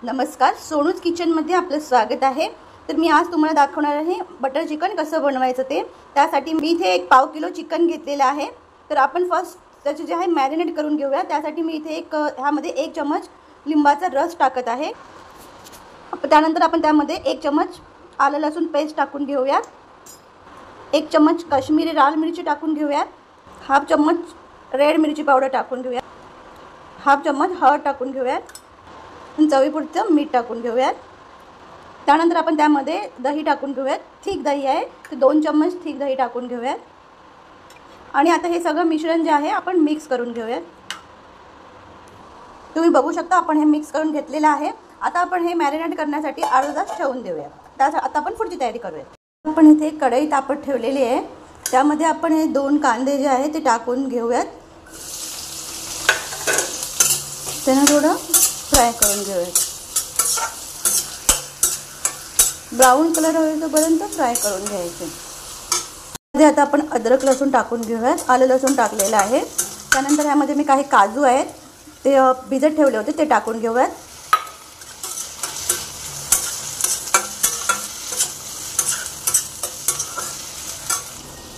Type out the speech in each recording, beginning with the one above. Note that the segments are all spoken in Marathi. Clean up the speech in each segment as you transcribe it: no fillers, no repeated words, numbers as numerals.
नमस्कार, सोनूज किचनमध्ये आपलं स्वागत आहे। तर मी आज तुम्हाला दाखवणार आहे बटर चिकन कसं बनवायचं ते। त्यासाठी मी इथे 1 पाव किलो चिकन घेतलेलं आहे। तर आपण फर्स्ट त्याचे जे आहे मॅरिनेट करून घेऊया। त्यासाठी मी इथे ह्यामध्ये 1 चमच लिंबाचा रस टाकत आहे। त्यानंतर आपण त्यामध्ये 1 चमच आलं लसूण पेस्ट टाकून घेऊया। 1 चमच काश्मीरी लाल मिरची टाकून घेऊया। हाफ चमच रेड मिरची पावडर टाकून घेऊया। हाफ चमच हळद टाकून घेऊया। चवीपुरतं मीठ टाकून घेऊयात। त्यानंतर आपण त्यामध्ये दही टाकून घेऊयात। थिक दही आहे तर 2 चम्मच थिक दही टाकून घेऊयात। आणि आता हे सगळं मिश्रण जे आहे आपण मिक्स करून घेऊयात। तुम्ही बघू शकता आपण हे मिक्स करून घेतलेलं आहे। आता आपण हे मॅरिनेट करण्यासाठी अर्धा तास ठेवून देऊया। आता आपण पुढची तयारी करूया। आपण इथे कढई तापत ठेवलेली आहे। त्यामध्ये आपण हे 2 कांदे जे आहे ते टाकून घेऊयात। त्यांना थोडं फ्राय करून घेऊयात। ब्राऊन कलर होईपर्यंत फ्राय करून घ्यायचे। मध्ये आता आपण अद्रक लसूण टाकून घेऊयात। आलं लसूण टाकलेलं आहे। त्यानंतर यामध्ये मी काही काजू आहेत ते भिजत ठेवले होते ते टाकून घेऊयात।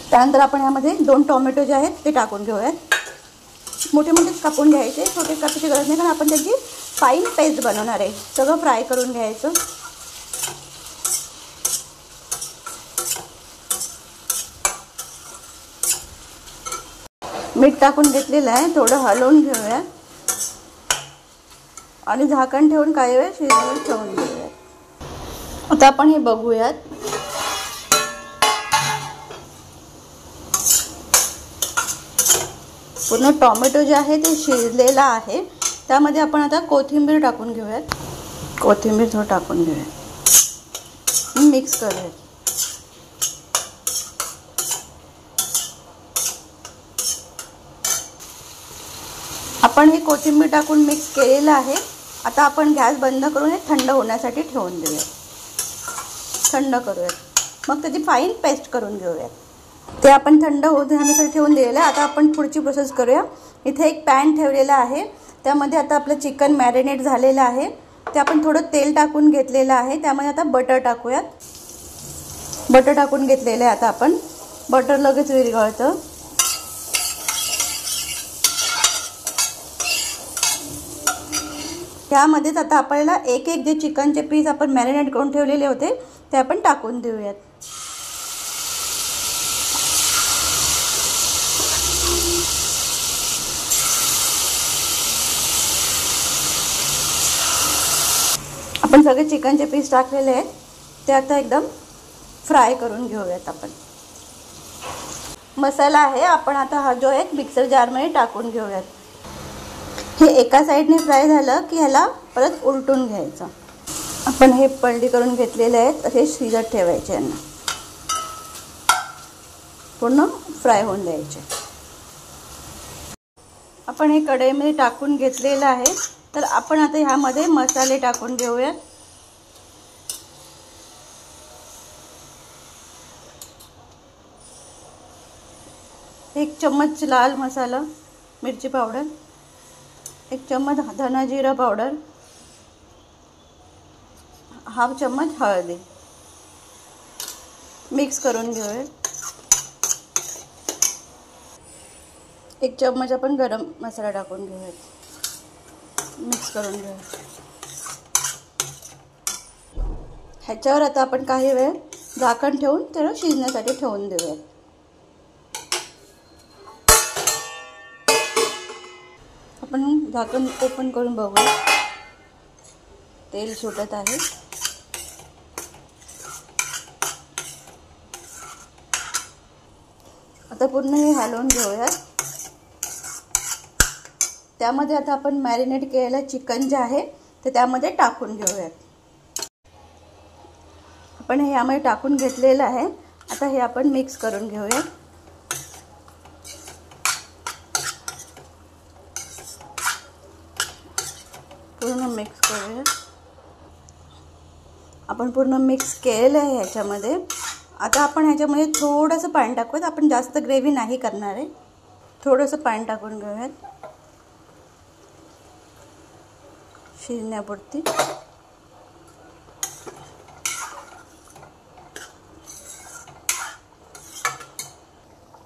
त्यानंतर आपण यामध्ये 2 टोमॅटो जे आहेत ते टाकून घेऊयात। मोठे मोठे कापून घ्यायचे, छोटे कापायची गरज नाही कारण आपण त्याची फाईन पेस्ट बनवणार आहे। सगळं फ्राय करून घ्यायचं। मीठ टाकून घेतलेलं आहे, थोडं हलवून घेऊया आणि झाकण ठेवून काही वेळ शिजवून ठेवून घेऊया। आता आपण हे बघूयात। पूर्ण टोमॅटो जे आहे ते शिजलेला आहे। त्यामध्ये आपण आता कोथिंबीर टाकून घेऊयात। कोथिंबीर थोडं टाकून घेऊयात, मिक्स करूयात। आपण हे कोथिंबीर टाकून मिक्स केलेलं आहे। आता आपण गॅस बंद करून हे थंड होण्यासाठी ठेवून देऊयात। थंड करूयात, मग त्याची फाईन पेस्ट करून घेऊयात। ते आपण थंड होण्यासाठी ठेवून दिलेलं आहे। आता आपण पुढची प्रोसेस करूया। इथे एक पॅन ठेवलेला आहे। त्यामध्ये आता आपलं चिकन मॅरिनेट झालेलं आहे। ते आपण थोडं तेल टाकून घेतलेलं आहे। त्यामध्ये आता बटर टाकूयात। बटर टाकून घेतलेलं आहे। आता आपण बटर लगेच विरघळतं। त्यामध्येच आता आपल्याला एक जे चिकनचे पीस आपण मॅरिनेट करून ठेवलेले होते ते आपण टाकून देऊयात। आपण सगळे चिकनचे पीस टाकलेले आहेत ते आता एकदम फ्राय करून घेऊयात। आपण मसाला आहे आपण आता हा जो एक मिक्सर जारमध्ये टाकून घेऊयात। हे एका साईडने फ्राय झालं की ह्याला परत उलटून घ्यायचं। आपण हे पलटी करून घेतलेले आहेत, हे शिजत ठेवायचे। यांना पूर्ण फ्राय होऊन द्यायचे। आपण हे कढईमध्ये टाकून घेतलेलं आहे। तर आपण आता ह्यामध्ये मसाले टाकून घेऊयात। एक चम्मच लाल मसाला मिरची पावडर, 1 चम्मच धना जिरा पावडर, हाफ चम्मच हळदी, मिक्स करून घेऊयात। 1 चम्मच आपण गरम मसाला टाकून घेऊयात, मिक्स करून घेऊयात। ह्याच्यावर आता आपण काही वेळ झाकण ठेवून त्याला शिजण्यासाठी ठेवून देऊयात। आपण झाकण ओपन करून बघूया, तेल सुटत आहे। आता पूर्ण हे हलवून घेऊयात। त्यामध्ये आता आपण मॅरिनेट केलेलं चिकन जे आहे ते त्यामध्ये टाकून घेऊयात। आपण हे यामध्ये टाकून घेतलेलं आहे। आता हे आपण मिक्स करून घेऊयात। पूर्ण मिक्स करूया। आपण पूर्ण मिक्स केलेलं आहे ह्याच्यामध्ये। आता आपण ह्याच्यामध्ये थोडंसं पाणी टाकूयात। आपण जास्त ग्रेव्ही नाही करणार आहे, थोडंसं पाणी टाकून घेऊयात शिजण्यापुरती।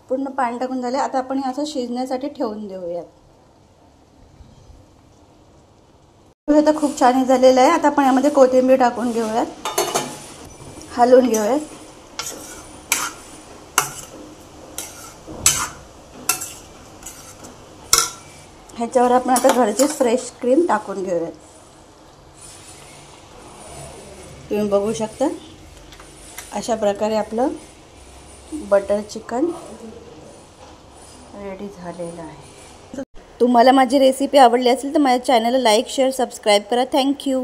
पूर्ण पाणी टाकून झाले. आता आपण हे असं शिजण्यासाठी ठेवून देऊयात. हे तर खूप छान झालेलं आहे. आता आपण यामध्ये कोथिंबीर टाकून घेऊयात, हलवून घेऊयात. ह्याच्यावर आपण आता घरचीच फ्रेश क्रीम टाकून घेऊयात. तुम्ही बघू शकता अशा प्रकारे आपलं बटर चिकन रेडी झालेलं आहे. तुम्हाला माझी रेसिपी आवडली असेल तर माझ्या चॅनलला लाईक, शेअर, सबस्क्राईब करा. थँक्यू.